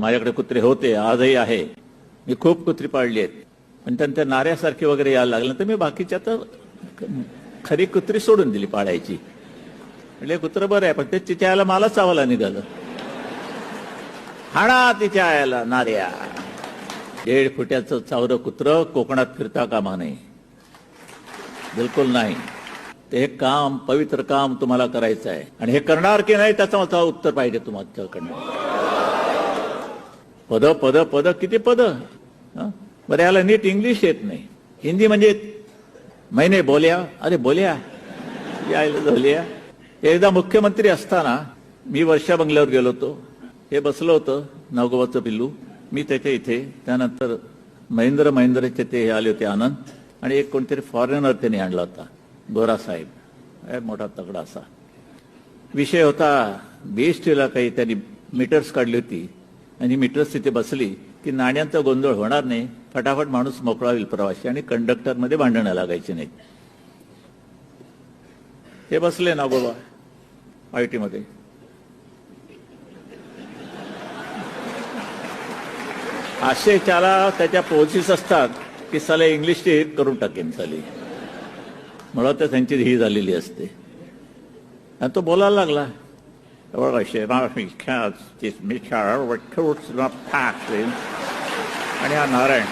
माझ्याकडे कुत्रे होते, आजही आहे. मी खूप कुत्री पाळली आहेत, पण त्यांच्या नाऱ्यासारखी वगैरे यायला लागलं तर मी बाकीच्या तर खरी कुत्री सोडून दिली पाळायची. म्हणजे कुत्रं बरं आहे, पण ते तिच्या आयला मला चावायला निघालं. हाणा तिच्या आयला नाऱ्या. 1.5 फुटाचं चावरं कुत्रं कोकणात फिरता कामा नये, बिलकुल नाही. ते हे काम, पवित्र काम तुम्हाला करायचं आहे आणि हे करणार की नाही त्याचं मला उत्तर पाहिजे तुमच्याकडनं. पद पद पद किती पद. बरं याला नीट इंग्लिश येत नाही. हिंदी म्हणजे मैंने बोल्या, अरे बोल्या यायला बोल्या. एकदा मुख्यमंत्री असताना मी वर्षा बंगल्यावर गेलो होतो. हे बसलं होतं नागोबाचं पिल्लू, मी त्याच्या इथे. त्यानंतर महेंद्रचे ते आले होते आनंद, आणि एक कोणतरी फॉरेनर त्यांनी आणला होता, गोरा साहेब, मोठा तगडा असा. विषय होता बीएसटीला काही त्यांनी मीटर्स काढली होती आणि मीटर्स तिथे बसली की नाण्यांचा गोंधळ होणार नाही, फटाफट माणूस मोकळा होईल प्रवासी, आणि कंडक्टरमध्ये भांडणं लागायची नाही. हे बसले नागोबा आयटी मध्ये. असे त्याला त्याच्या पोझिस असतात की साले इंग्लिश करून टाकेन साली, मला तर त्यांची ही झालेली असते. आणि तो बोलायला लागला, आणि हा नारायण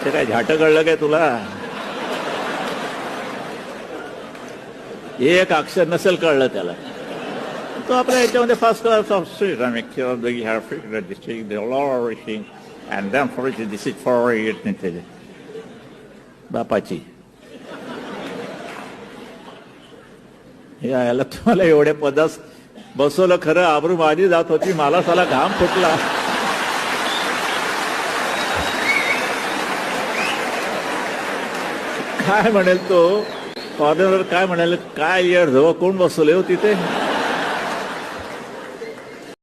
ते काय झाटं कळलं काय तुला? एक अक्षर नसेल कळलं त्याला. तो आपल्या याच्यामध्ये first class of street and then for it this is for it बापाची. याला तुम्हाला एवढे पदास बसवलं, खरं आबरू माझी जात होती, मला साला घाम फुटला. काय म्हणेल तो फॉरेनर, काय म्हणाल, काय येड कोण बसवले हो तिथे.